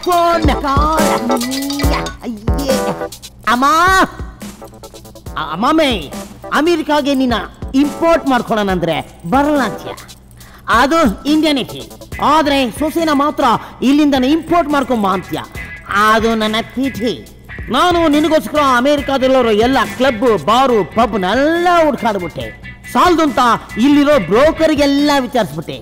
Phone ಅಮ್ಮ ಅಮ್ಮಮ್ಮೆ ಅಮೆರಿಕಾಗೆ ನಿನ್ನ import ಮಾಡ್ಕೊಳೋಣಂದ್ರೆ ಬರಲ್ಲ ಅಂತ್ಯ. ಅದು ಇಂಡಿಯನಿಟಿ. ಆದ್ರೆ ಸೊಸೆನ ಮಾತ್ರ ಇಲ್ಲಿಂದ ಇಂಪೋರ್ಟ್ ಮಾಡ್ಕೊಂಬ ಅಂತ್ಯ. ಅದು ನನ್ನ ತಿಥಿ. ನಾನು ನಿನಗೋಸ್ಕರ ಅಮೆರಿಕಾದಲ್ಲಿರೋ ಎಲ್ಲ ಕ್ಲಬ್ ಬಾರು ಪಬ್ನೆಲ್ಲ ಹುಡ್ಕಾಡ್ಬಿಟ್ಟೆ. ಸಾಲದು ಅಂತ ಇಲ್ಲಿರೋ ಬ್ರೋಕರ್ಗೆಲ್ಲ ವಿಚಾರಿಸ್ಬಿಟ್ಟೆ.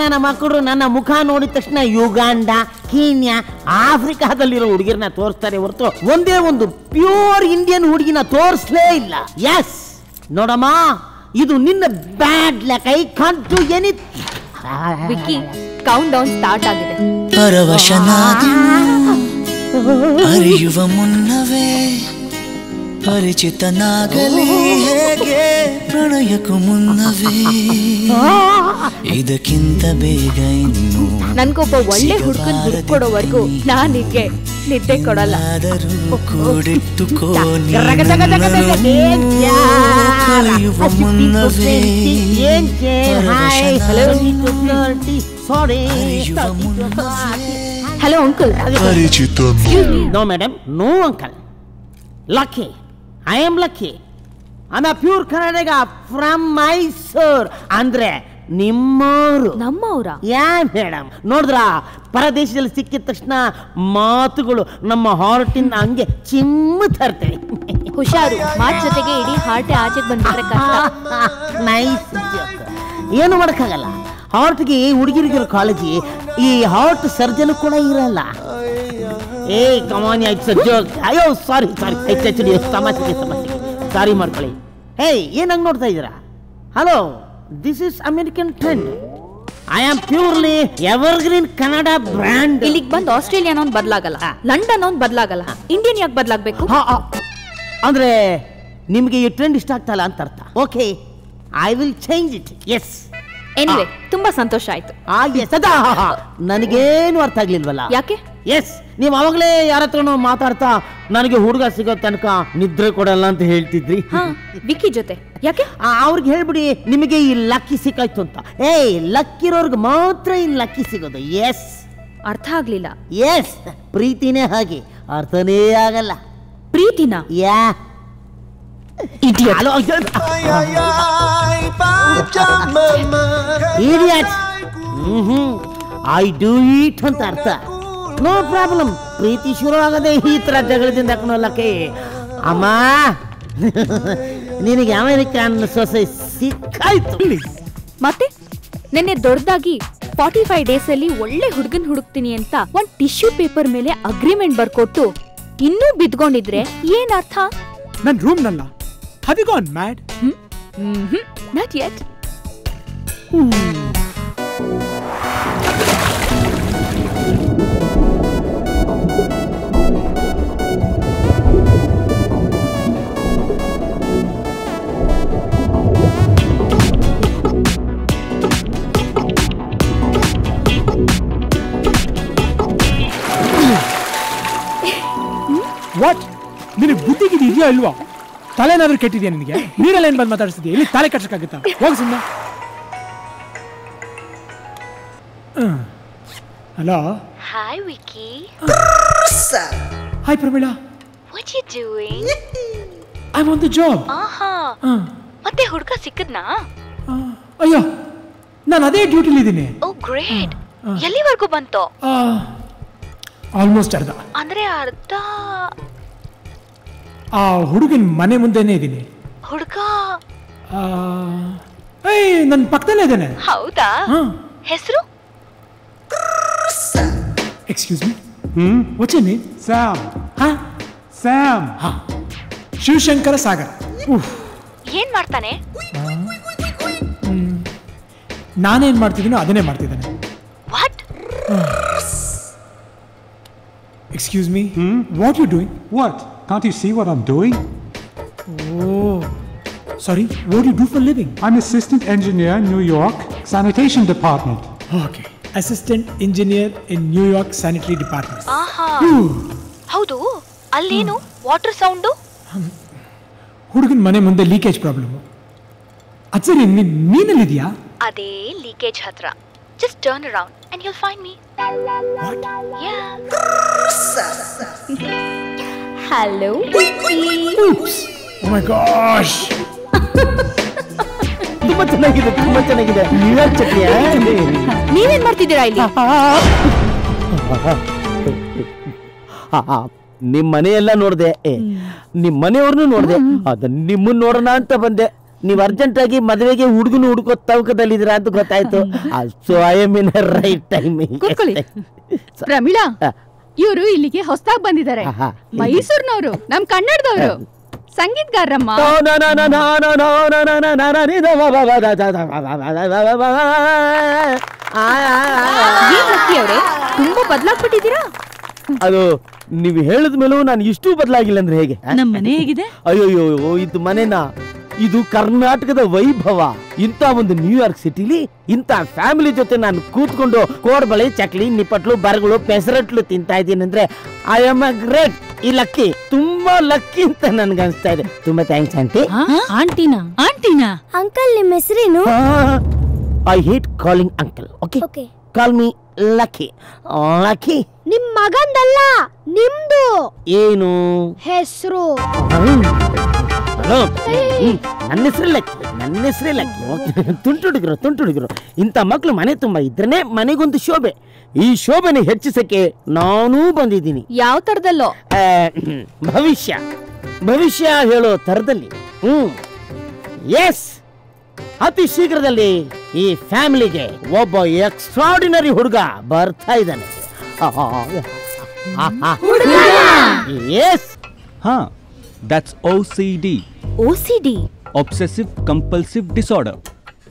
ನನ್ನ ಮಕ್ಕಳು ನನ್ನ ಮುಖ ನೋಡಿದ ತಕ್ಷಣ ಯುಗಾಂಡ, ಕೀನ್ಯಾ, ಆಫ್ರಿಕಾದಲ್ಲಿರೋ ಹುಡುಗಿರನ್ನ ತೋರಿಸ್ತಾರೆ ಹೊರತು ಒಂದೇ ಒಂದು ಪ್ಯೂರ್ ಇಂಡಿಯನ್ ಹುಡುಗಿನ ತೋರಿಸ್ಲೇ ಇಲ್ಲ. ಎಸ್ ನೋಡಮ್ಮ, ಇದು ನಿನ್ನ bad luck. I can't do anything. Vicky, count down start ಆಗಿದೆ. ಅರಿಯುವ ಮುನ್ನವೇ ಪರಿಚಿತನಾಗಲಿ ಹೇಗೆ, ಪ್ರಣಯಕ್ಕೂ ಮುನ್ನವೇ ಇದಕ್ಕಿಂತ ಬೇಗ ಇನ್ನು ನನ್ಗೊಬ್ಬ ಒಳ್ಳೆ ಹುಡುಗನ್ ಹುಡುಕೊಡೋವರೆಗೂ ನಾನು ನಿನ್ಗೆ ನಿದ್ದೆ ಕೊಡಲ್ಲ. ಕೂಡಿಟ್ಟುಕೋ ಕರೆಯುವ ಮುನ್ನವೇ hello uncle. No madam, no uncle. Lucky. I am lucky. I'm a pure Kannadiga from Mysore. ಅಂದ್ರೆ ನಿಮ್ಮವರು. ನಮ್ಮವರ? ಯಾ ಮೇಡಮ್, ನೋಡಿದ್ರ ಪರದೇಶದಲ್ಲಿ ಸಿಕ್ಕಿದ ತಕ್ಷಣ ಮಾತುಗಳು ನಮ್ಮ ಹಾರ್ಟಿಂದ ಹಂಗೆ ಚಿಮ್ಮುತ್ತರ್ತವೆ. ಹುಷಾರು, ಮಾತು ಜೊತೆಗೆ ಇಡೀ ಹಾರ್ಟ್ ಆಚೆಗೆ ಬಂದ್ಬಿಟ್ರೆ ಕಷ್ಟ. ನೈಸ್. ಏನು ಮಾಡೋಕ್ಕಾಗಲ್ಲ. ಹಾರ್ಟ್ಗೆ ಹುಡುಗಿರಿಗಿರೋ ಕಾಳಜಿ ಈ ಹಾರ್ಟ್ ಸರ್ಜನ್ ಕೂಡ ಇರಲ್ಲ. ಏ ಕಮಾನ್, ಇಟ್ಸ್ ಅ ಜೋಕ್. ಅಯ್ಯೋ ಸಾರಿ ತಮಾಷೆಗೆ ಸಾರಿ ಮಾಡ್ಕೊಳ್ಳಿ. ಏಯ್, ಏನ್ ಹಂಗ್ ನೋಡ್ತಾ ಇದ್ದೀರಾ? Hello, this is American trend. I am purely evergreen Kannada brand. ಇಲ್ಲಿಗೆ ಬಂದು ಆಸ್ಟ್ರೇಲಿಯಾನ ಅವ್ನು ಬದಲಾಗಲ್ಲ, ಲಂಡನ್ ಅವ್ನು ಬದಲಾಗಲ್ಲ, ಇಂಡಿಯನ್ ಯಾಕೆ ಬದಲಾಗಬೇಕು? ಅಂದ್ರೆ ನಿಮ್ಗೆ ಈ ಟ್ರೆಂಡ್ ಇಷ್ಟ ಆಗ್ತಲ್ಲ ಅಂತ ಅರ್ಥ. Okay, I will change it. Yes. Anyway, ತುಂಬಾ ಸಂತೋಷ ಆಯ್ತು. ನನಗೇನು ಅರ್ಥ ಆಗ್ಲಿಲ್ವಲ್ಲ? ಯಾಕೆ? ಎಸ್, ನೀವು ಅವಾಗಲೇ ಯಾರ ಹತ್ರನೋ ಮಾತಾಡ್ತಾ ನನಗೆ ಹುಡುಗ ಸಿಗೋ ತನಕ ನಿದ್ರೆ ಕೊಡಲ್ಲ ಅಂತ ಹೇಳ್ತಿದ್ರಿ. ವಿಕ್ಕಿ ಜೊತೆ ಯಾಕೆ? ಅವ್ರಿಗೆ ಹೇಳ್ಬಿಡಿ ನಿಮಗೆ ಈ ಲಕ್ಕಿ ಸಿಕ್ಕಾಯ್ತು ಅಂತ. ಏಯ್, ಲಕ್ಕಿರೋರ್ಗೆ ಮಾತ್ರ ಈ ಲಕ್ಕಿ ಸಿಗೋದು. ಎಸ್. ಅರ್ಥ ಆಗ್ಲಿಲ್ಲ. ಎಸ್, ಪ್ರೀತಿನೇ ಹಾಗೆ, ಅರ್ಥನೇ ಆಗಲ್ಲ. ಪ್ರೀತಿನ? ಯಾ ಐ ಡೂ ಇಟ್ ಅಂತ ಅರ್ಥ. No problem. ಪ್ರೀತಿ ಶುರು ಆಗದೆ ಈ ತರ ಜಗಳದಿಂದ ಹಾಕೋಲ್ಲಕ್ಕೆ. ಅಮ್ಮ, ನಿನಗೆ ಅಮೆರಿಕನ್ ಸೊಸೆ ಸಿಕ್ಕಾಯ್ತು. ಮತ್ತೆ ನಿನ್ನೆ ದೊಡ್ಡದಾಗಿ 45 ಡೇಸ್ ಅಲ್ಲಿ ಒಳ್ಳೆ ಹುಡುಗನ್ ಹುಡುಕ್ತೀನಿ ಅಂತ ಒಂದ್ ಟಿಶ್ಯೂ ಪೇಪರ್ ಮೇಲೆ ಅಗ್ರಿಮೆಂಟ್ ಬರ್ಕೊಟ್ಟು ಇನ್ನೂ ಬಿದ್ಕೊಂಡಿದ್ರೆ ಏನ್ ಅರ್ಥ? ನನ್ room Nalla. Have you gone mad? Not yet. What? ನಿನಗೆ ಬುದ್ಧಿಗಿದ್ದು ಇದೆಯಾ ಇಲ್ವಾ? ತಲೆನಾದ್ರೂ ಕೆಟ್ಟಿದ್ಯಾ ನಿನಗೆ? ನೀರಲ್ಲಿ ಏನ್ ಬಂದು ಮಾತಾಡಿಸ್ತೀಯ? ಇಲ್ಲಿ ತಲೆ ಕಟ್ಟಕ್ಕಾಗುತ್ತಾ? ಹೋಗಿ ಸುಮ್ಮನೆ. Hello. Hi Vicky. Hi Pramila. What you doing? I'm on the job. ಮತ್ತೆ ಹುಡುಗ ಸಿಕ್ಕದ್ನಾ? ಅಯ್ಯೋ, ನಾನು ಅದೇ ಡ್ಯೂಟಿಲಿ ಇದ್ದೀನಿ. ಓ ಗ್ರೇಟ್. ಎಲ್ಲಿವರೆಗೂ ಬಂತು? ಆಲ್ಮೋಸ್ಟ್ ಅರ್ಧ. ಅಂದ್ರೆ ಅರ್ಧ? ಆ ಹುಡುಗನ ಮನೆ ಮುಂದೆನೇ ಇದ್ದೀನಿ. ಹುಡುಗ ನನ್ನ ಪಕ್ಕದಲ್ಲೇ ಇದ್ದಾನೆ. ಹೌದಾ? ಹೆಸರು? Excuse me. What's your name? Sam. Sam. Shivashankara Sagar. ಏನ್ ಮಾಡ್ತಾನೆ? ನಾನೇನ್ ಮಾಡ್ತಿದ್ದೀನೋ ಅದನ್ನೇ ಮಾಡ್ತಿದ್ದಾನೆ. What? Excuse me. What you doing? What? Can't you see what I'm doing? Oh, sorry. What do you do for living? I'm assistant engineer in New York, sanitation department. Okay. Assistant engineer in New York sanitary department. ಹೌದು, ಅಲ್ಲೇನು water sound? ಹುಡುಗನ ಮನೆ ಮುಂದೆ leakage problem. ಅದು ಸರಿ, ನೀನಲ್ಲಿದ್ಯಾ? ಅದೇ leakage ಹತ್ರ Just turn around and you'll find me. What? Yeah. Hello. Oh my gosh. ತುಂಬಾ ಚೆನ್ನಾಗಿದೆ, ತುಂಬಾ ಚೆನ್ನಾಗಿದೆ. ನ್ಯೂಯಾರ್ಕ್ ಚಟ್ನಿ. ನೀವೇನ್ ಮಾಡ್ತಿದ್ದೀರಾ ಇಲ್ಲಿ? ನಿಮ್ ಮನೆಯೆಲ್ಲ ನೋಡ್ದೆ, ನಿಮ್ ಮನೆಯವ್ರನ್ನು ನೋಡ್ದೆ, ಅದ ನಿಮ್ಮನ್ನ ನೋಡೋಣ ಅಂತ ಬಂದೆ. ನೀವ್ ಅರ್ಜೆಂಟ್ ಆಗಿ ಮದುವೆಗೆ ಹುಡುಗನು ಹುಡುಕೋ ತವಕದಲ್ಲಿದ್ದೀರಾ ಅಂತ ಗೊತ್ತಾಯ್ತು. So I am in right time. Pramila, ಇವರು ಇಲ್ಲಿಗೆ ಹೊಸದಾಗಿ ಬಂದಿದ್ದಾರೆ. ಮೈಸೂರಿನವರು, ನಮ್ ಕನ್ನಡದವರು, ಸಂಗೀತಗಾರಮ್ಮ. ತುಂಬಾ ಬದಲಾಗ್ಬಿಟ್ಟಿದ್ದೀರಾ. ಅದು ನೀವು ಹೇಳಿದ ಮೇಲೂ ನಾನು ಇಷ್ಟು ಬದಲಾಗಿಲ್ಲ ಅಂದ್ರೆ ಹೇಗೆ? ನಮ್ ಮನೆ ಹೇಗಿದೆ? ಅಯ್ಯೋಯ್ಯೋ, ಇದು ಮನೆನಾ? ಇದು ಕರ್ನಾಟಕದ ವೈಭವ. ಇಂಥ ಒಂದು ನ್ಯೂಯಾರ್ಕ್ ಸಿಟಿಲಿ ಇಂಥ ಫ್ಯಾಮಿಲಿ ಜೊತೆ ನಾನು ಕೂತ್ಕೊಂಡು ಕೋಡ್ಬಳೆ, ಚಕ್ಲಿ, ನಿಪ್ಪಟ್ಲು, ಬರಗಳು, ಪೆಸರಟ್ಲು ತಿಂತಾ ಇದ್ದೀನಿ ಅಂದ್ರೆ ಐ ಆಮ್ ಅ ಗ್ರೇಟ್. ಈ ಲಕ್ಕಿ, ತುಂಬಾ ಲಕ್ಕಿ ಅಂತ ನನ್ಗೆ ಅನ್ಸ್ತಾ ಇದೆ. ತುಂಬಾ ಥ್ಯಾಂಕ್ಸ್ ಆಂಟಿ. ಆಂಟಿನಾ ಅಂಕಲ್, ನಿಮ್ಮ ಹೆಸರೇನು? I hate calling uncle. Okay, call me lucky. Lucky ನಿಮ್ ಮಗಂದಲ್ಲ, ನಿಮ್ದು. ಏನು ಹೆಸರು? ನನ್ನ ಹೆಸರೇ ಲಕ್ಕಿ. ತುಂಟುಡುಗರು. ಇಂಥ ಮಕ್ಳು ಮನೆ ತುಂಬಾ ಇದ್ರೇನೆ ಮನೆಗೊಂದು ಶೋಭೆ. ಈ ಶೋಭೆನ ಹೆಚ್ಚಿಸಕ್ಕೆ ನಾನೂ ಬಂದಿದ್ದೀನಿ. ಯಾವ ತರದಲ್ಲೋ? ಭವಿಷ್ಯ ಹೇಳೋ ತರದಲ್ಲಿ. ಎಸ್, ಅತಿ ಶೀಘ್ರದಲ್ಲಿ ಈ ಫ್ಯಾಮಿಲಿಗೆ ಒಬ್ಬ ಎಕ್ಸ್ಟ್ರಾರ್ಡಿನರಿ ಹುಡುಗ ಬರ್ತಾ ಇದ್ದಾನೆ. Yes, that's OCD. OCD? Obsessive Compulsive Disorder.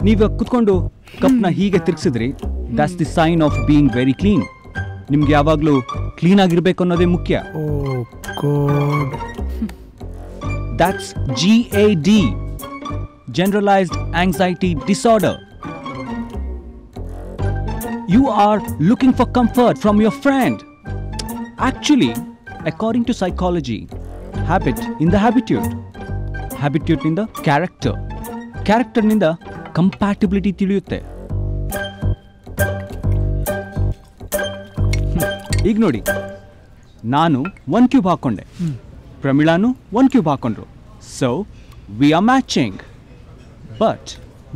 ನೀವು ಕುತ್ಕೊಂಡು ಕಪ್ನ ಹೀಗೆ ತಿರ್ಗಿಸಿದ್ರಿ, that's the sign of being very clean. ನಿಮ್ಗೆ ಯಾವಾಗಲೂ ಕ್ಲೀನ್ ಆಗಿರ್ಬೇಕು ಅನ್ನೋದೇ ಮುಖ್ಯ. Oh God. That's GAD. Generalized Anxiety Disorder. You are looking for comfort from your friend. Actually, according to psychology, habit in the habitude. Habitude in the character. Character in the compatibility ತಿಳಿಯುತ್ತೆ. ಈಗ ನೋಡಿ, ನಾನು 1 cube ಹಾಕೊಂಡೆ, ಪ್ರಮೀಳಾನು 1 cube ಹಾಕೊಂಡ್ರು. So we are matching. But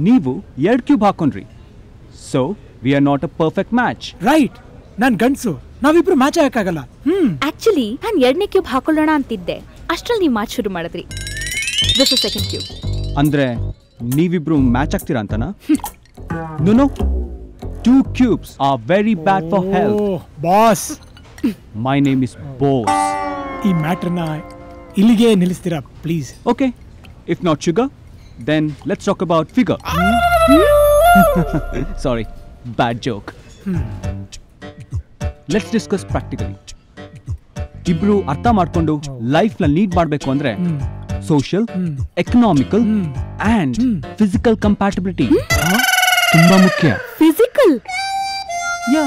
ನೀವು 2 cube ಹಾಕೊಂಡ್ರಿ. So we are not a perfect match. Right, ನಾನ್ ಗಂಡ್ಸು, ನಾವಿಬ್ರು ಮ್ಯಾಚ್ ಆಗಕ್ಕಾಗಲ್ಲ. ಆಕ್ಚುಲಿ ನಾನು 2ನೇ ಕ್ಯೂಬ್ ಹಾಕೊಳ್ಳೋಣ ಅಂತಿದ್ದೆ, ಅಷ್ಟ್ರಲ್ಲಿ ನೀವು ಮ್ಯಾಚ್ ಶುರು ಮಾಡಿದ್ರಿ. This is second cube. ಅಂದ್ರೆ ನೀವಿಬ್ರು ಮ್ಯಾಚ್ ಆಗ್ತೀರಾ ಅಂತನಾ? No, 2 cubes are very bad for health. Boss, My name is Bose. ಈ ಮ್ಯಾಟರ್ನ ಇಲ್ಲಿಗೆ ನಿಲ್ಲಿಸ್ತೀರಾ please? Okay, if not sugar, then let's talk about figure. Sorry, bad joke. Let's discuss practically. ಇಬ್ರು ಅರ್ಥ ಮಾಡ್ಕೊಂಡು ಲೈಫ್ ನ ಲೀಡ್ ಮಾಡಬೇಕು ಅಂದ್ರೆ social, economical and physical compatibility ತುಂಬಾ ಮುಖ್ಯ. ಫಿಸಿಕಲ್? ಯಾ.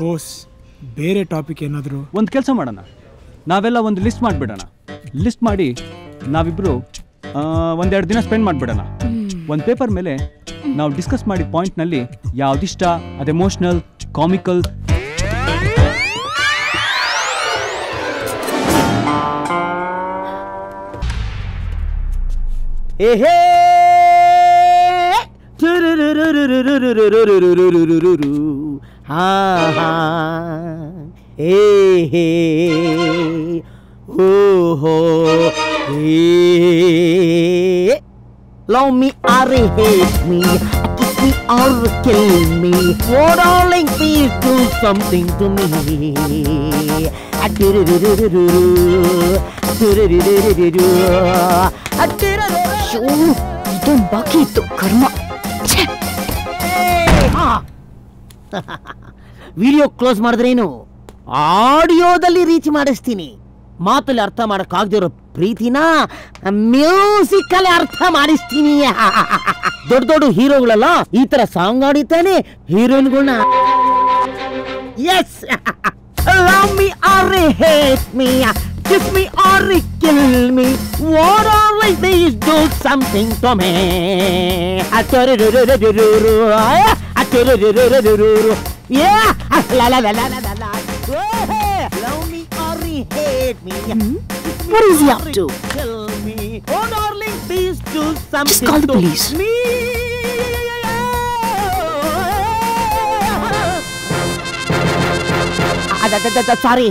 ಬಾಸ್, ಬೇರೆ ಟಾಪಿಕ್ ಏನಾದ್ರು? ಒಂದು ಕೆಲಸ ಮಾಡೋಣ, ನಾವೆಲ್ಲ ಒಂದು ಲಿಸ್ಟ್ ಮಾಡಿಬಿಡೋಣ. ಲಿಸ್ಟ್ ಮಾಡಿ ನಾವಿಬ್ರು 1-2 ದಿನ ಸ್ಪೆಂಡ್ ಮಾಡಿಬಿಡೋಣ. ಒಂದು ಪೇಪರ್ ಮೇಲೆ ನಾವು ಡಿಸ್ಕಸ್ ಮಾಡಿದ ಪಾಯಿಂಟ್ನಲ್ಲಿ ಯಾವ್ದಿಷ್ಟ, ಅದು emotional, comical, Love me or hate me, kiss me or kill me, oh darling please do something to me. ಇದೊಂದು ಬಾಕಿ ಇತ್ತು, ಕರ್ಮ. ವಿಡಿಯೋ ಕ್ಲೋಸ್ ಮಾಡಿದ್ರೇನು, ಆಡಿಯೋದಲ್ಲಿ ರೀಚ್ ಮಾಡಿಸ್ತೀನಿ. ಮಾತಲ್ಲಿ ಅರ್ಥ ಮಾಡಕ್ಕಾಗದಿರೋ ಪ್ರೀತಿನ ಮ್ಯೂಸಿಕ್ ಅಲ್ಲಿ ಅರ್ಥ ಮಾಡಿಸ್ತೀನಿ. ದೊಡ್ಡ ದೊಡ್ಡ ಹೀರೋಗಳೆಲ್ಲ ಈ ತರ ಸಾಂಗ್ ಆಡಿತಾನೆ ಹೀರೋಯಿನ್ಗಳನ್ನ. Yes, love me or hate me, kiss me or kill me, what all like these do something to me. Yeah, la la la la la la. Love me or hate me. What is he up to? Tell me, oh darling, please do something. Just call the police. Me. Sorry,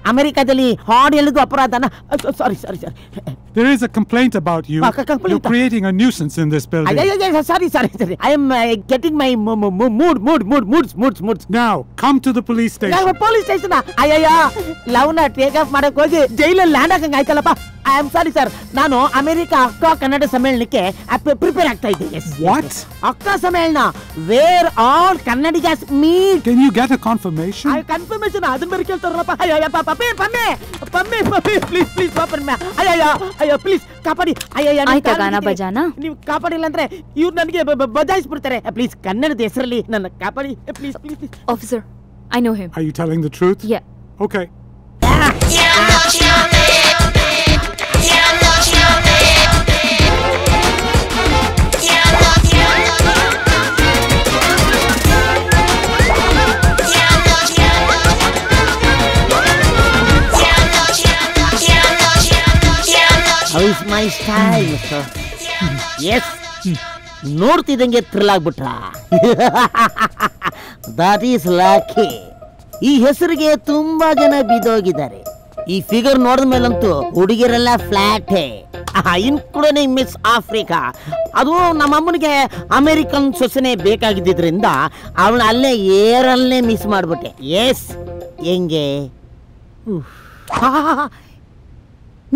ಅಮೆರಿಕಾದಲ್ಲಿ ಹಾಡು ಹೇಳುದು ಅಪರಾಧನ. ಸಾರಿ. There is a complaint about you. You're creating a nuisance in this building. Sorry. I am getting my moods. Now, come to the police station. Police station ಅಯ್ಯಯ್ಯ ಲವ್ನ take off ಮಾಡಕ್ ಹೋಗಿ ಜೈಲಲ್ಲಿ land ಆಗಂಗ ಆಯ್ತಲ್ಲಪ್ಪ. ಐ ಆಮ್ ಸಾರಿ ಸರ್, ನಾನು America Akka Kannada ಸಮ್ಮೇಳನಕ್ಕೆ prepare ಆಗ್ತಾ ಇದ್ದೀನಿ. What? ಅಕ್ಕ ಸಮ್ಮೇಳನ where all Kannadigas meet. Can you get a confirmation? Confirmation ಅದನ್ನ ಬೇರೆ ಕೇಳ್ತಾರಲ್ಲಪ್ಪ. ಪಮ್ಮೆ ಪ್ಲೀಸ್ ಅಯ್ಯಯ್ಯ ಪ್ಲೀಸ್ ಕಾಪಾಡಿ. ಆಯ್ತಾ ಗಾನ ಬಜಾನ? ನೀವು ಕಾಪಾಡಿಲ್ಲ ಅಂದ್ರೆ ಇವ್ರು ನನಗೆ ಬದಲಾಯಿಸ್ಬಿಡ್ತಾರೆ. ಪ್ಲೀಸ್ ಕನ್ನಡದ ಹೆಸರಲ್ಲಿ ನನ್ನ ಕಾಪಾಡಿ please. Officer, I know him. Are you telling the truth? Yeah. Okay. How is my style, sir? Yes. ನೋಡ್ತಿದ್ದಂಗೆ ಥ್ರಿಲ್ ಆಗ್ಬಿಟ್ರ. That is lucky. ಈ ಹೆಸರಿಗೆ ತುಂಬಾ ಜನ ಬಿದ್ದೋಗಿದ್ದಾರೆ. ಈ ಫಿಗರ್ ನೋಡಿದ ಮೇಲಂತೂ ಹುಡುಗಿರೆಲ್ಲ ಫ್ಲಾಟೇ, ಇನ್ಕ್ಲೂಡಿಂಗ್ ಮಿಸ್ ಆಫ್ರಿಕಾ. ಅದು ನಮ್ಮಮ್ಮನಿಗೆ ಅಮೆರಿಕನ್ ಸೊಸೆನೆ ಬೇಕಾಗಿದ್ದರಿಂದ ಅವಳ ಅಲ್ಲೇ ಏರಲ್ಲೇ ಮಿಸ್ ಮಾಡ್ಬಿಟ್ಟೆ. ಎಸ್, ಹೆಂಗೆ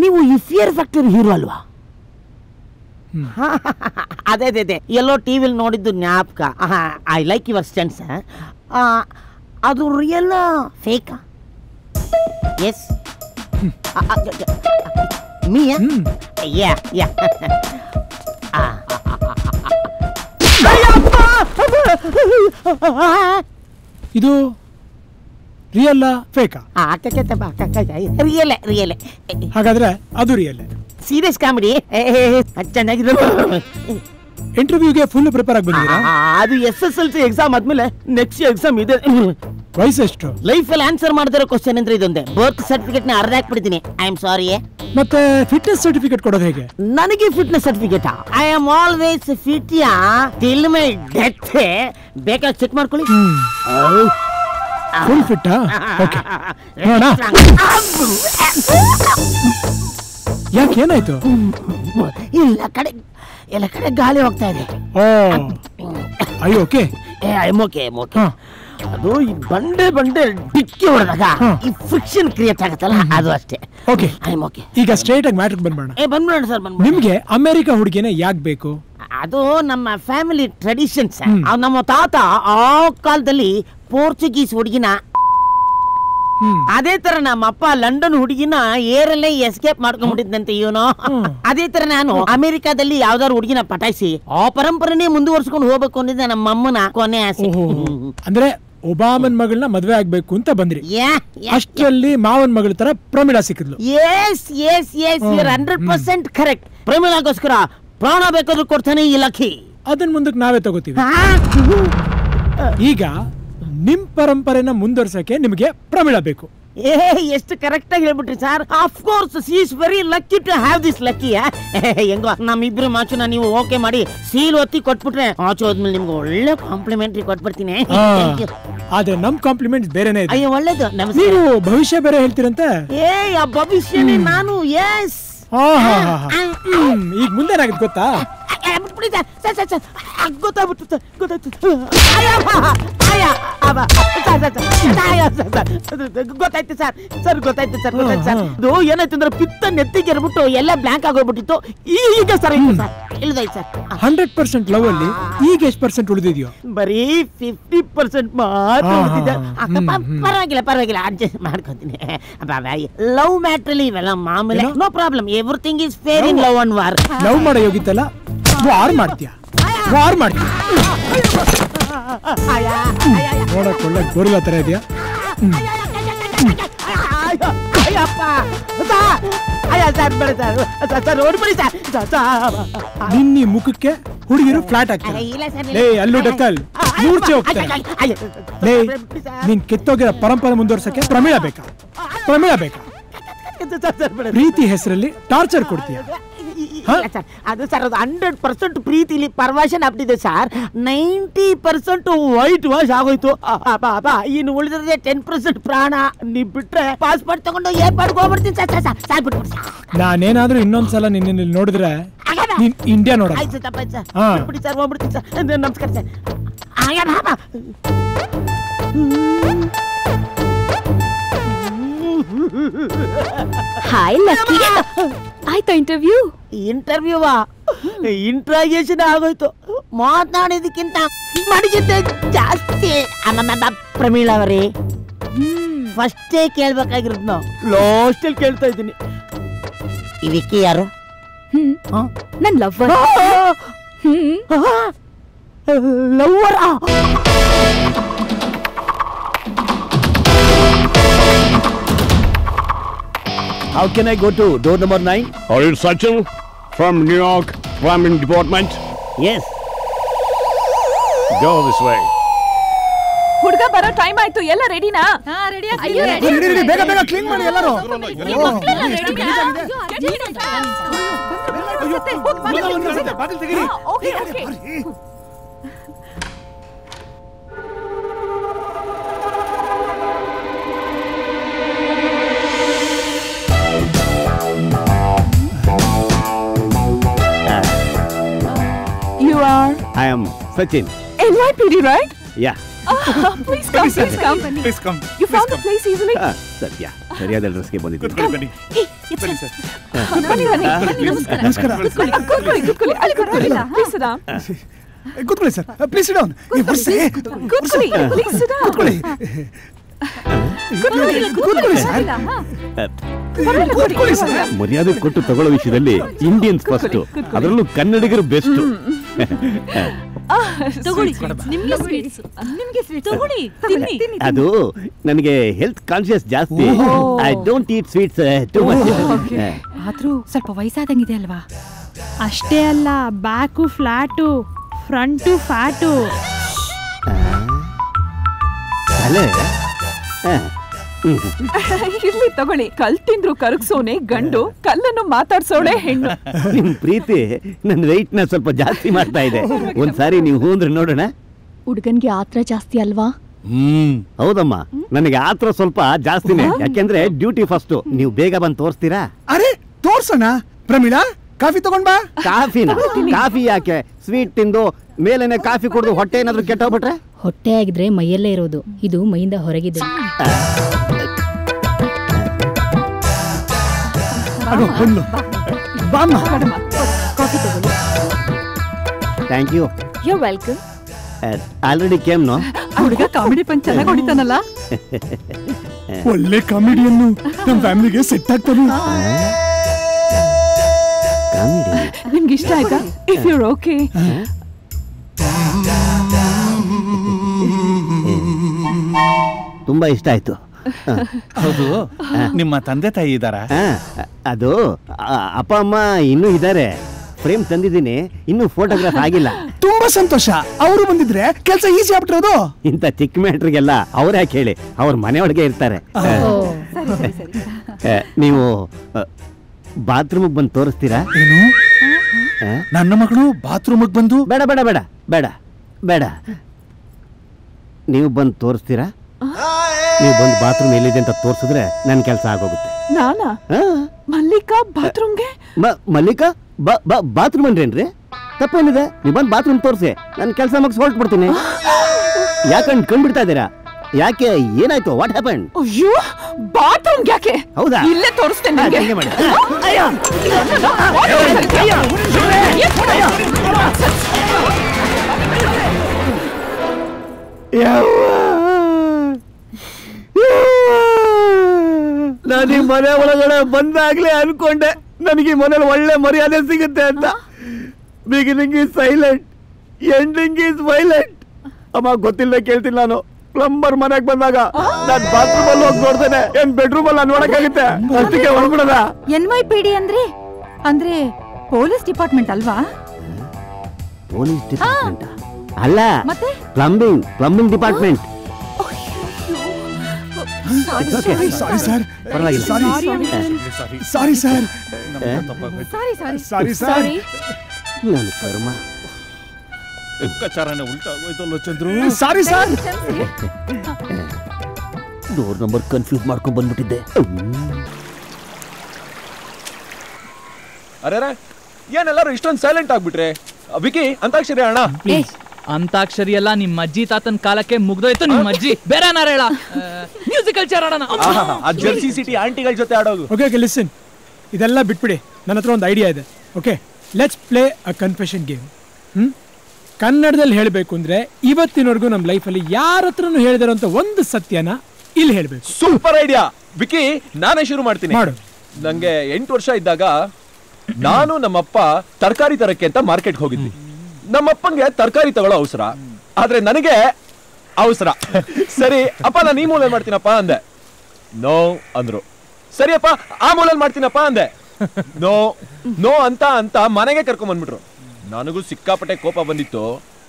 ನೀವು ಈ ಫಿಯರ್ ಫ್ಯಾಕ್ಟರಿ ಹೀರೋ ಅಲ್ವಾ? ಅದೇ ಎಲ್ಲೋ ಟಿವಿಲಿ ನೋಡಿದ್ದು ಜ್ಞಾಪಕ. I like your stance. ಅದು ರಿಯಲ್ ಫೇಕಾ? ಎಸ್, ಮೀಯಾ? ಯಾ. ಇದು ರಿಯಲ್ ಫೇಕಾ? ರಿಯಲ್. ಹಾಗಾದ್ರೆ ಅದು ರಿಯಲ್. ಸೀರಿಯಸ್ ಕಾಮಿಡಿ ಚೆನ್ನಾಗಿದೆ. ಇಂಟರ್ವ್ಯೂಗೆ ಫುಲ್ ಪ್ರಿಪೇರ್ ಆಗಿ ಬಂದಿರಾ? ಅದು SSLC ಎಕ್ಸಾಮ್ ಆದ್ಮೇಲೆ ನೆಕ್ಸ್ಟ್ ಎಕ್ಸಾಮ್ ಇದೆ. ವಯಸ್ಸೆಷ್ಟು? ಲೈಫ್ ಅಲ್ಲಿ ಆನ್ಸರ್ ಮಾಡ್ತಿರೋ ಕ್ವಶನ್ ಅಂದ್ರೆ ಇದೊಂದೇ. ಬರ್ತ್ ಸರ್ಟಿಫಿಕೇಟ್ ನ ಅರ್ಧ ಹಾಕ್ಬಿಡ್ತೀನಿ. I am sorry. ಮತ್ತೆ ಫಿಟ್ನೆಸ್ ಸರ್ಟಿಫಿಕೇಟ್ ಕೊಡೋದು ಹೇಗೆ? ನನಗೆ fitness certificate? I am always fit till my death. ಬೇಕಾದ್ರೆ ಚೆಕ್ ಮಾಡ್ಕೊಳ್ಳಿ. Full fit? ಓಕೆ, ನೋಡೋಣ. ಯಾಕೆ, ಏನಾಯ್ತು? ಎಲ್ಲ ಕಡೆ ಗಾಳಿ ಹೋಗ್ತಾ ಇದೆ. ಅಯ್ಯೋ, ಓಕೆ. I am okay. ಅದು ಈ ಬಂಡೆ ಡಿಕ್ಕಿ ಹೊಡೆದಾಗ ಈ ಫ್ರಿಕ್ಷನ್ ಕ್ರಿಯೇಟ್ ಆಗುತ್ತಲ್ಲ, ಅದು ಅಷ್ಟೇ. Okay, I am okay. ಈಗ ಸ್ಟ್ರೈಟ್ ಆಗಿ ಮ್ಯಾಟರ್ ಬಂದ್ಬಿಡೋಣ. ಬಂದ್ಬಿಡೋಣ ಸರ್. ನಿಮ್ಗೆ ಅಮೆರಿಕ ಹುಡುಗಿನೇ ಯಾಕೆ ಬೇಕು? ಅದು ನಮ್ಮ ಫ್ಯಾಮಿಲಿ ಟ್ರೆಡಿಷನ್ಸ್. ನಮ್ಮ ತಾತ ಆ ಕಾಲದಲ್ಲಿ ಪೋರ್ಚುಗೀಸ್ ಹುಡುಗಿನ, ಅದೇ ತರ ನಮ್ಮ ಅಪ್ಪ ಲಂಡನ್ ಹುಡುಗಿನ ಏರಲ್ಲೇ ಎಸ್ಕೇಪ್ ಮಾಡ್ಕೊಂಡ್ಬಿಟ್ಟಿದ್ದಂತೆ ಇವನು. ಅದೇ ತರ ನಾನು ಅಮೆರಿಕಾದಲ್ಲಿ ಯಾವ್ದಾದ್ರು ಹುಡುಗಿನ ಪಟಾಯಿಸಿ ಆ ಪರಂಪರೆನೇ ಮುಂದುವರ್ಸ್ಕೊಂಡು ಹೋಗ್ಬೇಕು ಅನ್ನೋದೇ ನಮ್ಮ ಅಮ್ಮನ ಕೊನೆ ಆಸೆ. ಅಂದ್ರೆ ಒಬಾಮನ್ ಮಗಳನ್ನ ಮದ್ವೆ ಆಗ್ಬೇಕು ಅಂತ ಬಂದ್ರಿ. ಅಷ್ಟರಲ್ಲಿ ಮಾವನ್ ಮಗಳ ತರ ಪ್ರಮೀಳಾ ಸಿಕ್ಕಿದ್ಲು. Yes 100% correct. ಪ್ರಮೀಳಾಗೋಸ್ಕರ ಪ್ರಾಣ ಬೇಕಾದ್ರೂ ಕೊಡ್ತಾನೆ ಈ ಲಕ್ಕಿ. ಅದನ್ನ ಮುಂದಕ್ಕೆ ನಾವೇ ತಗೋತೀವಿ. ಈಗ ನಿಮ್ ಪರಂಪರೆನ ಮುಂದುವರ್ಸಕ್ಕೆ ನಿಮಗೆ ಪ್ರಮೀಳಾ ಬೇಕು. ಎಷ್ಟು ಕರೆಕ್ಟ್ ಆಗಿ ಹೇಳ್ಬಿಟ್ರಿ sir. Of course she is very lucky to have this lucky. ಹೆಂಗೋ ನಮ್ಮಿಬ್ರು ಮಾಚುನ ನೀವು ಓಕೆ ಮಾಡಿ ಸೀಲ್ ಒತ್ತಿ ಕೊಟ್ಬಿಟ್ರೆ ಆಚು ಹೋದ್ಮೇಲೆ ನಿಮ್ಗೆ ಒಳ್ಳೆ ಕಾಂಪ್ಲಿಮೆಂಟ್ರಿ ಕೊಟ್ಬಿಡ್ತೀನಿ. ಆದ್ರೆ ನಮ್ ಕಾಂಪ್ಲಿಮೆಂಟ್ ಬೇರೆನೇ ಇದೆ. ಅಯ್ಯೋ, ಒಳ್ಳೇದು. ನೀವು ಭವಿಷ್ಯ ಬೇರೆ ಹೇಳ್ತೀರಂತೆ. ಆ ಭವಿಷ್ಯನೇ ನಾನು. ಎಸ್, ಈಗ ಮುಂದೇನಾಗುತ್ತೆ ಗೊತ್ತಾ? ಗೊತ್ತಾಯ್ತು ಸರ್. ಇದು ಏನಾಯ್ತು ಅಂದ್ರೆ ಪಿತ್ತ ನೆತ್ತಿಗೆ ಇರ್ಬಿಟ್ಟು ಎಲ್ಲ ಬ್ಲಾಂಕ್ ಆಗೋಗ್ಬಿಟ್ಟಿತ್ತು. ಈಗ ಸರ್ ಇಳಿದಾಯ್ತು ಸರ್. 100% ಲವ್ ಅಲ್ಲಿ ಈಗ ಎಷ್ಟು ಪರ್ಸೆಂಟ್ ಉಳಿದಿದ್ಯೋ? ಬರೀ 50% ಮಾತ್ರ ಉಳಿದಿದೆ. ಪರವಾಗಿಲ್ಲ ಅಡ್ಜಸ್ಟ್ ಮಾಡ್ಕೊತೀನಿ. ಲವ್ ಮ್ಯಾಟ್ರಲ್ಲಿ ಇವೆಲ್ಲ ಮಾಮೂಲಿ. No problem. Everything is fair in love and war. Love ಮಾಡೋ ಯೋಗಿತ್ತಲ್ಲ, ವಾರ್ ಮಾಡ್ತೀಯ. ನೋಡಕ್ ಒಳ್ಳೆ ಗೋರಿಲ್ಲ ತರ ಇದೆಯಾ? ನಿನ್ನ ಮುಖಕ್ಕೆ ಹುಡುಗಿರು ಫ್ಲಾಟ್ ಆಗ್ತಾರೆ. ಅಲ್ಲೂ ಡಕ್ಕಲ್ ಮೂರ್ಛೆ ಹೋಗ್ತಾರೆ. ನೀನ್ ಕಿತ್ತೋಗಿರೋ ಪರಂಪರೆ ಮುಂದುವರ್ಸಕ್ಕೆ ಪ್ರಮೀಳಾ ಬೇಕಾ? ಪ್ರೀತಿ ಹೆಸರಲ್ಲಿ ಟಾರ್ಚರ್ ಕೊಡ್ತೀಯ? ಅದು ಸರ್, ಅದು 100% ಪ್ರೀತಿಲಿ ಪರ್ವರ್ಷನ್ ಆಗ್ಬಿಟ್ಟಿದೆ ಸರ್. 90% ವೈಟ್ ವಾಶ್ ಆಗೋಯ್ತು. ಇನ್ನು ಉಳಿದ್ರೆ 10% ಪ್ರಾಣ. ನೀವ್ ಬಿಟ್ರೆ ಪಾಸ್ಪೋರ್ಟ್ ತಗೊಂಡು ಏರ್ಪಾಡ್ಗೆ ಹೋಗ್ಬಿಡ್ತೀನಿ ಸರ್. ಬಿಟ್ಬಿಡಿ ಸರ್. ನಾನೇನಾದ್ರೂ ಇನ್ನೊಂದ್ಸಲ ನಿನ್ನ ನೋಡಿದ್ರೆ ನೀನ್ ಇಂಡಿಯಾ ನೋಡ. ಆಯ್ತು ಸರ್, ತಪ್ಪಾಯ್ತು ಸರ್. ಬಿಟ್ಬಿಡಿ ಸರ್, ಹೋಗ್ಬಿಡ್ತೀನಿ ಸರ್. ನಮಸ್ಕಾರ ಸರ್. Hi lucky. ಆಯ್ತಾ ಇಂಟರ್ವ್ಯೂವಾ? ಇಂಟ್ರಾಗೇಷನ್ ಆಗೋಯ್ತು. ಮಾತನಾಡೋದಕ್ಕಿಂತ ಮಾಡಿಸಿದ್ದೆ ಜಾಸ್ತಿ. ಪ್ರಮೀಳಾ ಅವರೇ, ಫಸ್ಟೇ ಕೇಳ್ಬೇಕಾಗಿರೋದು ನಾವು ಲಾಸ್ಟಲ್ಲಿ ಕೇಳ್ತಾ ಇದ್ದೀನಿ. ಇದಕ್ಕೆ ಯಾರು? ನನ್ lover. Lover? How can I go to door number 9? Are you Sachin from New York Plumbing Department? Yes. Go this way. ಹುಡುಗ ಬರೋ ಟೈಮ್ ಆಯ್ತು. ಎಲ್ಲ ರೆಡಿನಾ? ರೆಡಿ. ಬೇಗ ಬೇಗ ಕ್ಲೀನ್ ಮಾಡಿ ಎಲ್ಲರೂ. You are? I am Sachin. NYPD, right? Yeah. Please come. Please come. You found the place easily? Sir, yeah. ಸರಿಯಾದ ಅಡ್ರೆಸ್ಗೆ ಬಂದಿದ್ದೀನಿ. ಬನ್ನಿ. ಬನ್ನಿ ಸರ್. ನಮಸ್ಕಾರ. ಕೂತ್ಕೊಳ್ಳಿ. ಅಲ್ಲಿ ಕೂತ್ಕೊಳ್ಳಿ. Please sit down. ಕೂತ್ಕೊಳ್ಳಿ ಸರ್. Please sit down. ಕೂತ್ಕೊಳ್ಳಿ. Please sit down. ಕೂತ್ಕೊಳ್ಳಿ ಸರ್. ಮರ್ಯಾದೆ ಕೊಟ್ಟು ತಗೊಳ್ಳೋ ವಿಷಯದಲ್ಲಿ ಇಂಡಿಯನ್ಸ್ ಫಸ್ಟ್, ಅದರಲ್ಲೂ ಕನ್ನಡಿಗರು ಬೆಸ್ಟ್. ಅದು ನನಗೆ ಹೆಲ್ತ್ ಕಾನ್ಶಿಯಸ್ ಜಾಸ್ತಿ. I don't heat sweets too much. ಆದ್ರೂ ಸ್ವಲ್ಪ ವಯಸ್ಸಾದಂಗಿದೆ ಅಲ್ವಾ? ಅಷ್ಟೇ ಅಲ್ಲ, ಬ್ಯಾಕು ಫ್ಲಾಟು, ಫ್ರಂಟು ಫ್ಯಾಟು. ಅಲ್ಲೇ ಇರ್ಲಿ ತಗೊಳ್ಳಿ. ಕಲ್ ತಿಂದ್ರು ಕರಗ್ಸೋನೆ ಗಂಡು, ಕಲ್ಲನ್ನು ಮಾತಾಡ್ಸೋಳೆ ಹೆಣ್ಣು. ನಿಮ್ ಪ್ರೀತಿ ನನ್ನ ವೆಯ್ಟ್ ನ ಸ್ವಲ್ಪ ಜಾಸ್ತಿ ಮಾಡ್ತಾ ಇದೆ. ಒಂದ್ಸಾರಿ ನೀವು ಹೂ ಅಂದ್ರೆ ನೋಡೋಣ. ಹುಡುಗನ್ಗೆ ಆತ್ರ ಜಾಸ್ತಿ ಅಲ್ವಾ? ಹೌದಮ್ಮ, ನನಗೆ ಆತ್ರ ಸ್ವಲ್ಪ ಜಾಸ್ತಿನೇ. ಯಾಕೆಂದ್ರೆ ಡ್ಯೂಟಿ ಫಸ್ಟ್. ನೀವು ಬೇಗ ಬಂದು ತೋರಿಸ್ತೀರಾ? ಅರೆ ತೋರ್ಸೋಣ. ಪ್ರಮೀಳಾ, ಕಾಫಿ ತಗೊಂಡ್ ಬಾ. ಕಾಫಿ ಯಾಕೆ? ಸ್ವೀಟ್ ತಿಂದು ಮೇಲೇನೆ ಕಾಫಿ ಕುಡಿದು ಹೊಟ್ಟೆ ಏನಾದ್ರು ಕೆಟ್ಟೋಗ್ಬಿಟ್ರೆ? ಹೊಟ್ಟೆ ಆಗಿದ್ರೆ ಮೈಯಲ್ಲೇ ಇರೋದು, ಇದು ಮೈಯಿಂದ ಹೊರಗಿದೆ. ಕಾಫಿ ತಗೊಳ್ಳಿ. Thank you. You welcome. Already came no? ಹುಡುಗ ಕಾಮಿಡಿ ಪಂಚ್ ಚೆನ್ನಾಗಿ ಹೊಡಿತಾನಲ್ಲ. ಒಳ್ಳೆ ಕಾಮಿಡಿಯನ್ನು ನಮ್ಮ ಫ್ಯಾಮಿಲಿಗೆ ಸೆಟ್ ಆಗ್ತಾನೆ. ನಿಮ್ಗೆ ಇಷ್ಟ ಆಯ್ತಾ? If you're okay. ತುಂಬಾ ಇಷ್ಟ ಆಯ್ತು. ಹೌದು, ನಿಮ್ಮ ತಂದೆ ತಾಯಿ ಇದ್ದಾರಾ? ಅದು ಅಪ್ಪ ಅಮ್ಮ ಇನ್ನೂ ಇದ್ದಾರೆ. ಫ್ರೇಮ್ ತಂದಿದ್ದೀನಿ, ಇನ್ನೂ ಫೋಟೋಗ್ರಾಫ್ ಆಗಿಲ್ಲ. ತುಂಬಾ ಸಂತೋಷ. ಅವರು ಬಂದಿದ್ರೆ ಕೆಲಸ ಈಸಿ ಆಗ್ಬಿಟ್ಟಿರೋದು. ಇಂಥ ಚಿಕ್ಕ ಮ್ಯಾಟ್ರಿಗೆಲ್ಲ ಅವ್ರ ಯಾಕೆ ಹೇಳಿ, ಅವ್ರ ಮನೆಯೊಳಗೆ ಇರ್ತಾರೆ. ನೀವು ಬಾತ್ರೂಮ್ ಬಂದು ತೋರಿಸ್ತೀರಾ? ಏನು, ನನ್ನ ಮಗಳು ಬಾತ್ರೂಮ್ ಬಂದು? ಬೇಡ ಬೇಡ ಬೇಡ ಬೇಡ ಬೇಡ, ನೀವು ಬಂದು ತೋರಿಸ್ತೀರಾ? ನೀವು ಬಂದು ಬಾತ್ರೂಮ್ ಎಲ್ಲಿದೆ ಅಂತ ತೋರಿಸಿದ್ರೆ ನನ್ನ ಕೆಲಸ ಆಗೋಗುತ್ತೆ. ನಾನಾ? ಮಲ್ಲಿಕಾ ಬಾತ್ರೂಮ್ಗೆ? ಮಲ್ಲಿಕಾ ಬಾತ್ರೂಮ್ ಅನ್ರೇನ್ರಿ? ತಪ್ಪೇನಿದೆ? ನೀವು ಬಂದು ಬಾತ್ರೂಮ್ ತೋರಿಸಿ, ನನ್ನ ಕೆಲಸ ಮುಗಿಸಿ ಹೊರಟ್ಬಿಡ್ತೀನಿ. ಯಾಕಂಡ್ ಕಂಡ್ಬಿಡ್ತಾ ಇದ್ದೀರಾ? ಯಾಕೆ, ಏನಾಯ್ತು? What happen? ಅಯ್ಯೋ, ಬಾತ್ರೂಮ್ ಯಾಕೆ? ಹೌದಾ? ಇಲ್ಲೇ ತೋರಿಸ್ತೇನೆ ನಿಮಗೆ. ನಾನು ಈ ಮನೆ ಒಳಗಡೆ ಬಂದಾಗ್ಲೇ ಅನ್ಕೊಂಡೆ ನನಗೆ ಈ ಮನೇಲಿ ಒಳ್ಳೆ ಮರ್ಯಾದೆ ಸಿಗುತ್ತೆ ಅಂತ. Beginning is silent, ending is violent. ಅಮ್ಮ ಗೊತ್ತಿಲ್ಲ ಕೇಳ್ತೀನಿ. ನಾನು ಪ್ಲಂಬರ್ ಮನೆಗೆ ಬಂದಾಗ ನಾನ್ ಬಾತ್ರೂಮ್ ಅಲ್ಲಿ ಹೋಗಿ ನೋಡ್ತೇನೆ, ಏನ್ ಬೆಡ್ರೂಮ್ ಅಲ್ಲಿ ನೋಡಕ್ಕಾಗುತ್ತೆ? ಅಷ್ಟಕ್ಕೆ ಹೊರಬಿಡದ. NYPD ಅಂದ್ರೆ ಪೊಲೀಸ್ ಡಿಪಾರ್ಟ್ಮೆಂಟ್ ಅಲ್ವಾ? ಪೊಲೀಸ್ ಡಿಪಾರ್ಟ್ಮೆಂಟ್ ಅಲ್ಲ, ಮತ್ತೆ ಪ್ಲಂಬಿಂಗ್ ಡಿಪಾರ್ಟ್ಮೆಂಟ್. ಸಾರಿ ಸರ್, ಪರವಾಗಿಲ್ಲ. Sorry sir, sorry. ನನ್ನ ಕರ್ಮ. ಲೆಕ್ಕಾಚಾರನೇ ಉಲ್ಟಾ ಹೋಯ್ತಲ್ಲ Chandru. Sorry sir. Door number confuse ಮಾಡ್ಕೊಂಡ್ ಬಂದ್ಬಿಟ್ಟಿದ್ದೆ. ಅರೆ ಏನೆಲ್ಲರೂ ಇಷ್ಟೊಂದು ಸೈಲೆಂಟ್ ಆಗ್ಬಿಟ್ರೆ? ವಿಕಿ, ಅಂತಾಕ್ಷರಿ ಅಣ್ಣ. ಅಂತಾಕ್ಷರಿ ಎಲ್ಲ ನಿಮ್ಮ ಅಜ್ಜಿ ತಾತನ ಕಾಲಕ್ಕೆ ಮುಗ್ದೋಯ್ತು. ನಿಮ್ಮ ಅಜ್ಜಿ ಬೇರೆ ಏನಾರ ಹೇಳ. ಮ್ಯೂಸಿಕಲ್ ಚೇರ್ ಆಡೋಣ. ಜರ್ಸಿ ಸಿಟಿ ಆಂಟಿಗಳ ಜೊತೆ ಆಡೋದು. ಓಕೆ ಲಿಸನ್, ಇದೆಲ್ಲ ಬಿಟ್ಬಿಡಿ. ನನ್ನ ಹತ್ರ ಒಂದು ಐಡಿಯಾ ಇದೆ. Okay, let's play a confession game. ಕನ್ನಡದಲ್ಲಿ ಹೇಳಬೇಕು ಅಂದ್ರೆ ಇವತ್ತಿನವರೆಗೂ ನಮ್ಮ ಲೈಫಲ್ಲಿ ಯಾರ ಹತ್ರನೂ ಹೇಳಿದಿರೋಂಥ ಒಂದು ಸತ್ಯನ ಇಲ್ಲಿ ಹೇಳ್ಬೇಕು. ಸೂಪರ್ ಐಡಿಯಾ ವಿಕಿ, ನಾನೇ ಶುರು ಮಾಡ್ತೀನಿ. ಮಾಡು. ನಂಗೆ 8 ವರ್ಷ ಇದ್ದಾಗ ನಾನು ನಮ್ಮಪ್ಪ ತರಕಾರಿ ತರಕ್ಕೆ ಅಂತ ಮಾರ್ಕೆಟ್ ಹೋಗಿದ್ವಿ. ನಮ್ಮಪ್ಪಂಗೆ ತರಕಾರಿ ತಗೊಳ್ಳೋ ಅವಸರ, ಆದ್ರೆ ನನಗೆ ಅವಸರ. ಸರಿ ಅಪ್ಪ, ನಾನು ಈ ಮೂಲೆಯಲ್ಲಿ ಮಾಡ್ತೀನಪ್ಪ ಅಂದೆ. ನೋ ಅಂದ್ರು. ಸರಿಯಪ್ಪ, ಆ ಮೂಲೆಯಲ್ಲಿ ಮಾಡ್ತೀನಪ್ಪ ಅಂದೆ. ನೋ ನೋ ಅಂತ ಮನೆಗೆ ಕರ್ಕೊಂಡ್ ಬಂದ್ಬಿಟ್ರು. ನನಗೂ ಸಿಕ್ಕಾಪಟ್ಟೆ ಕೋಪ ಬಂದಿತ್ತು.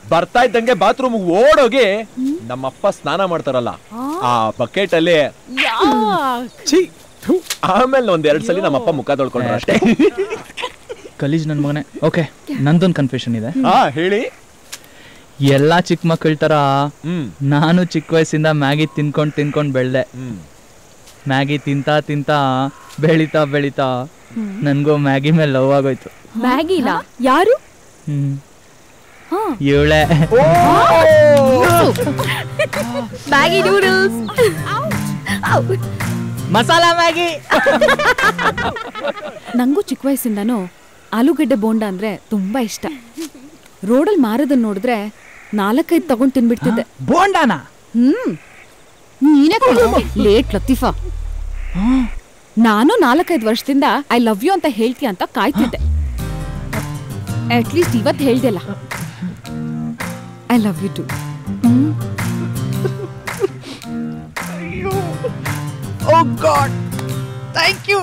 ಬರ್ತಾ ಇದ್ದಂಗೆ ಬಾತ್ರೂಮ್ ಓಡೋಗಿ ನಮ್ಮಪ್ಪ ಸ್ನಾನ ಮಾಡ್ತಾರಲ್ಲ ಆ ಬಕೆಟ್ ಅಲ್ಲಿ, ಆಮೇಲೆ ಒಂದೆರಡು ಸಲ ನಮ್ಮಪ್ಪ ಮುಖ ತೊಳ್ಕೊಂಡ್ರು ಅಷ್ಟೇ. ಕಲೀಜ್ ನನ್ ಮಗನೆ. ಓಕೆ, ನಂದೊಂದು ಕನ್ಫೆಷನ್ ಇದೆ. ಹೇಳಿ. ಎಲ್ಲಾ ಚಿಕ್ಕ ಮಕ್ಕಳ ತರ ನಾನು ಚಿಕ್ಕ ವಯಸ್ಸಿಂದ ಮ್ಯಾಗಿ ತಿನ್ಕೊಂಡ್ ಬೆಳ್ದೆ. ಮ್ಯಾಗಿ ತಿಂತಾ ಬೆಳಿತಾ ನನ್ಗೂ ಮ್ಯಾಗಿ ಮೇಲೆ ಲವ್ ಆಗೋಯ್ತು. ಮ್ಯಾಗಿನ ಯಾರು? ಇವಳೆ. Maggi noodles, masala Maggi. ನಂಗೂ ಚಿಕ್ಕ ವಯಸ್ಸಿಂದನೂ ಆಲೂಗಡ್ಡೆ ಬೋಂಡ ಅಂದ್ರೆ ತುಂಬಾ ಇಷ್ಟ. ರೋಡಲ್ಲಿ ಮಾರೋದನ್ನ ನೋಡಿದ್ರೆ 4-5 ತಗೊಂಡ್ ತಿನ್ಬಿಡ್ತಿದ್ದೆ. ಬೋಂಡಾನ? ನೀನೇ ಲೇಟ್ ಲತೀಫಾ. ನಾನು 4-5 ವರ್ಷದಿಂದ ಐ ಲವ್ ಯು ಅಂತ ಹೇಳ್ತೀಯ ಅಂತ ಕಾಯ್ತಿದ್ದೆ. ಅಟ್ಲೀಸ್ಟ್ ಇವತ್ತು ಹೇಳ್ದೆಲ್ಲ. I love you too. Oh god, thank you.